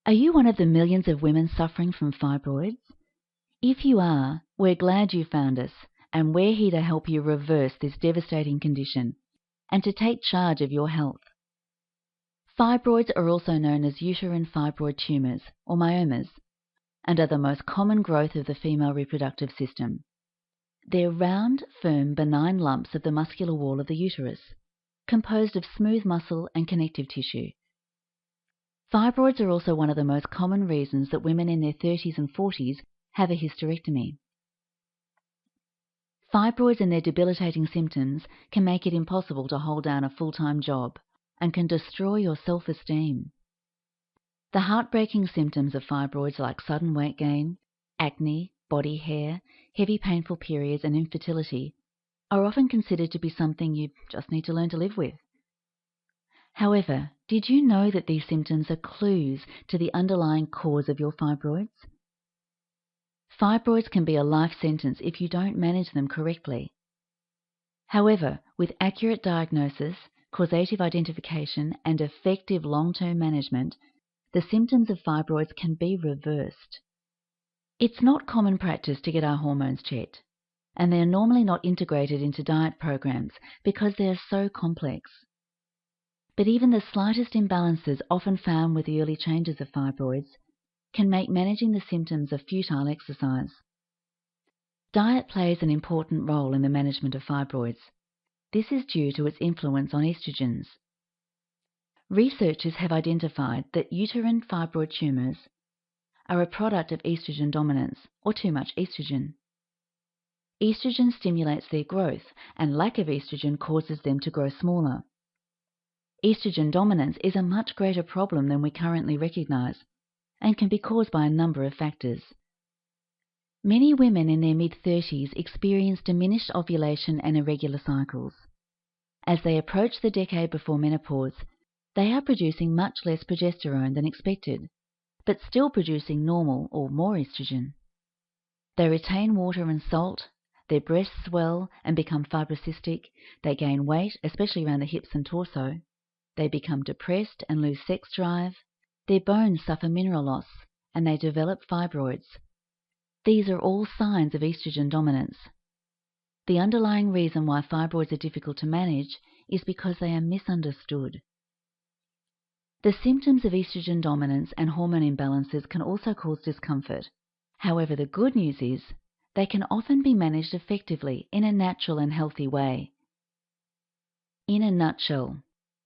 Are you one of the millions of women suffering from fibroids? If you are, we're glad you found us, and we're here to help you reverse this devastating condition and to take charge of your health. Fibroids are also known as uterine fibroid tumours, or myomas, and are the most common growth of the female reproductive system. They're round, firm, benign lumps of the muscular wall of the uterus, composed of smooth muscle and connective tissue. Fibroids are also one of the most common reasons that women in their 30s and 40s have a hysterectomy. Fibroids and their debilitating symptoms can make it impossible to hold down a full-time job and can destroy your self-esteem. The heartbreaking symptoms of fibroids like sudden weight gain, acne, body hair, heavy painful periods and infertility are often considered to be something you just need to learn to live with. However, did you know that these symptoms are clues to the underlying cause of your fibroids? Fibroids can be a life sentence if you don't manage them correctly. However, with accurate diagnosis, causative identification, and effective long-term management, the symptoms of fibroids can be reversed. It's not common practice to get our hormones checked, and they are normally not integrated into diet programs because they are so complex. But even the slightest imbalances often found with the early changes of fibroids can make managing the symptoms a futile exercise. Diet plays an important role in the management of fibroids. This is due to its influence on estrogens. Researchers have identified that uterine fibroid tumours are a product of estrogen dominance, or too much estrogen. Estrogen stimulates their growth, and lack of estrogen causes them to grow smaller. Estrogen dominance is a much greater problem than we currently recognise, and can be caused by a number of factors. Many women in their mid-30s experience diminished ovulation and irregular cycles. As they approach the decade before menopause, they are producing much less progesterone than expected, but still producing normal or more estrogen. They retain water and salt, their breasts swell and become fibrocystic, they gain weight, especially around the hips and torso, they become depressed and lose sex drive, their bones suffer mineral loss, and they develop fibroids. These are all signs of estrogen dominance. The underlying reason why fibroids are difficult to manage is because they are misunderstood. The symptoms of estrogen dominance and hormone imbalances can also cause discomfort. However, the good news is they can often be managed effectively in a natural and healthy way. In a nutshell,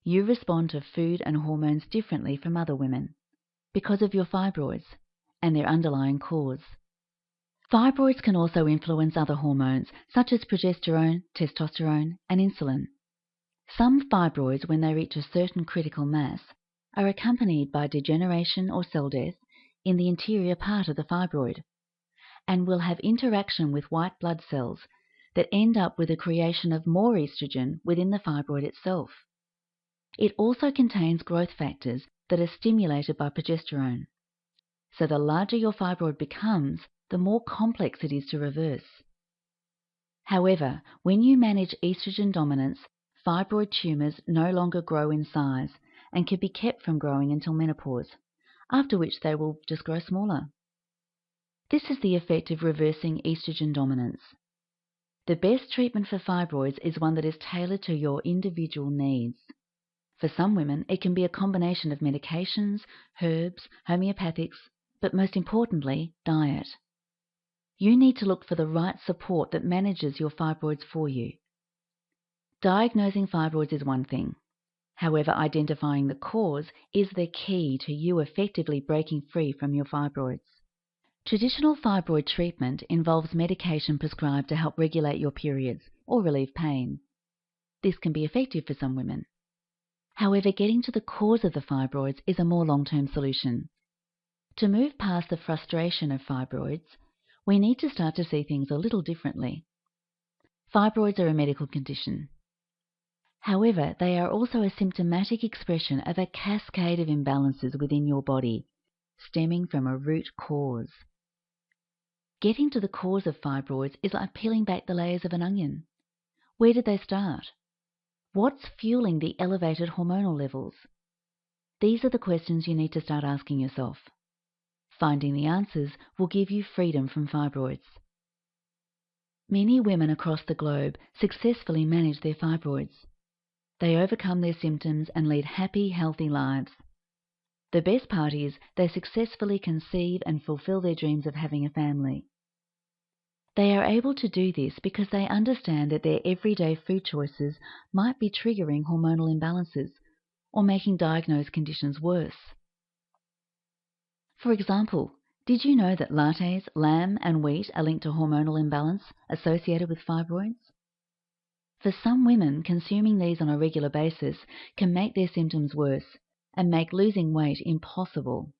you respond to food and hormones differently from other women because of your fibroids and their underlying cause. Fibroids can also influence other hormones such as progesterone, testosterone, and insulin. Some fibroids, when they reach a certain critical mass, are accompanied by degeneration or cell death in the interior part of the fibroid, and will have interaction with white blood cells that end up with the creation of more estrogen within the fibroid itself. It also contains growth factors that are stimulated by progesterone. So the larger your fibroid becomes, the more complex it is to reverse. However, when you manage estrogen dominance, fibroid tumours no longer grow in size and can be kept from growing until menopause, after which they will just grow smaller. This is the effect of reversing estrogen dominance. The best treatment for fibroids is one that is tailored to your individual needs. For some women, it can be a combination of medications, herbs, homeopathics, but most importantly, diet. You need to look for the right support that manages your fibroids for you. Diagnosing fibroids is one thing. However, identifying the cause is the key to you effectively breaking free from your fibroids. Traditional fibroid treatment involves medication prescribed to help regulate your periods or relieve pain. This can be effective for some women. However, getting to the cause of the fibroids is a more long-term solution. To move past the frustration of fibroids, we need to start to see things a little differently. Fibroids are a medical condition. However, they are also a symptomatic expression of a cascade of imbalances within your body, stemming from a root cause. Getting to the cause of fibroids is like peeling back the layers of an onion. Where did they start? What's fueling the elevated hormonal levels? These are the questions you need to start asking yourself. Finding the answers will give you freedom from fibroids. Many women across the globe successfully manage their fibroids. They overcome their symptoms and lead happy, healthy lives. The best part is they successfully conceive and fulfill their dreams of having a family. They are able to do this because they understand that their everyday food choices might be triggering hormonal imbalances or making diagnosed conditions worse. For example, did you know that lattes, lamb, and wheat are linked to hormonal imbalance associated with fibroids? For some women, consuming these on a regular basis can make their symptoms worse and make losing weight impossible.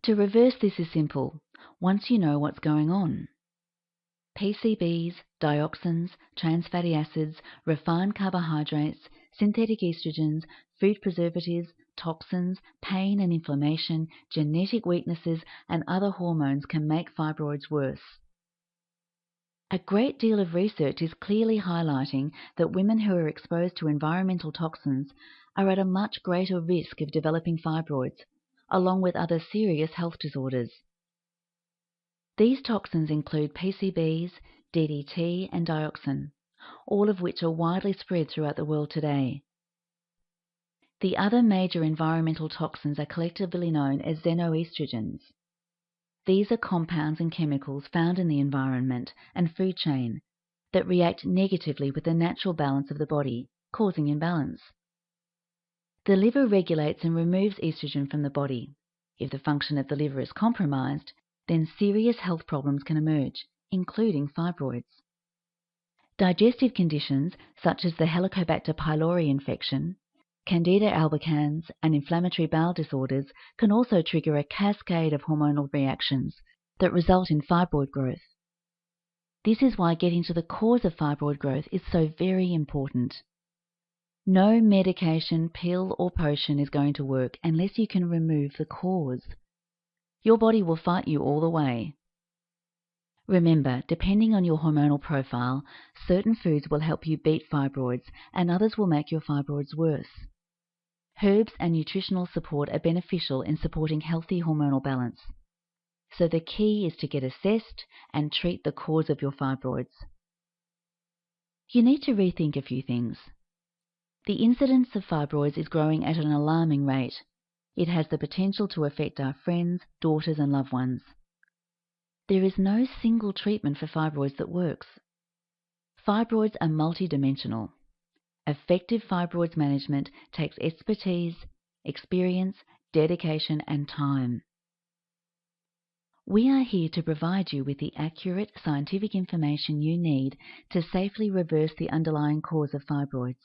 To reverse this is simple, once you know what's going on. PCBs, dioxins, trans fatty acids, refined carbohydrates, synthetic estrogens, food preservatives, toxins, pain and inflammation, genetic weaknesses, and other hormones can make fibroids worse. A great deal of research is clearly highlighting that women who are exposed to environmental toxins are at a much greater risk of developing fibroids, along with other serious health disorders. These toxins include PCBs, DDT, and dioxin, all of which are widely spread throughout the world today. The other major environmental toxins are collectively known as xenoestrogens. These are compounds and chemicals found in the environment and food chain that react negatively with the natural balance of the body, causing imbalance. The liver regulates and removes estrogen from the body. If the function of the liver is compromised, then serious health problems can emerge, including fibroids. Digestive conditions such as the Helicobacter pylori infection, Candida albicans, and inflammatory bowel disorders can also trigger a cascade of hormonal reactions that result in fibroid growth. This is why getting to the cause of fibroid growth is so very important. No medication, pill, or potion is going to work unless you can remove the cause. Your body will fight you all the way. Remember, depending on your hormonal profile, certain foods will help you beat fibroids and others will make your fibroids worse. Herbs and nutritional support are beneficial in supporting healthy hormonal balance. So the key is to get assessed and treat the cause of your fibroids. You need to rethink a few things. The incidence of fibroids is growing at an alarming rate. It has the potential to affect our friends, daughters, and loved ones. There is no single treatment for fibroids that works. Fibroids are multidimensional. Effective fibroids management takes expertise, experience, dedication, and time. We are here to provide you with the accurate scientific information you need to safely reverse the underlying cause of fibroids.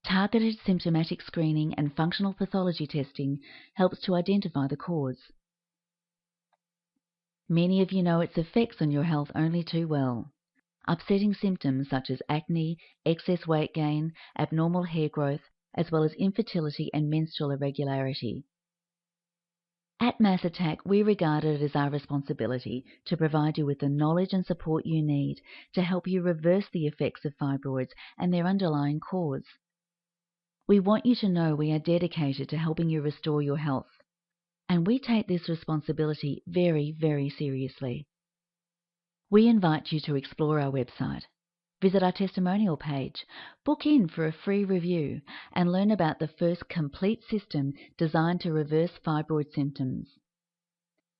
Targeted symptomatic screening and functional pathology testing helps to identify the cause. Many of you know its effects on your health only too well. Upsetting symptoms such as acne, excess weight gain, abnormal hair growth, as well as infertility and menstrual irregularity. At Mass Attack, we regard it as our responsibility to provide you with the knowledge and support you need to help you reverse the effects of fibroids and their underlying cause. We want you to know we are dedicated to helping you restore your health, and we take this responsibility very, very seriously. We invite you to explore our website, visit our testimonial page, book in for a free review, and learn about the first complete system designed to reverse fibroid symptoms.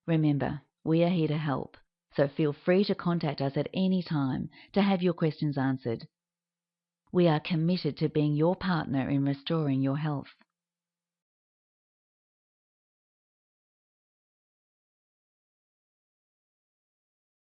Remember, we are here to help, so feel free to contact us at any time to have your questions answered. We are committed to being your partner in restoring your health.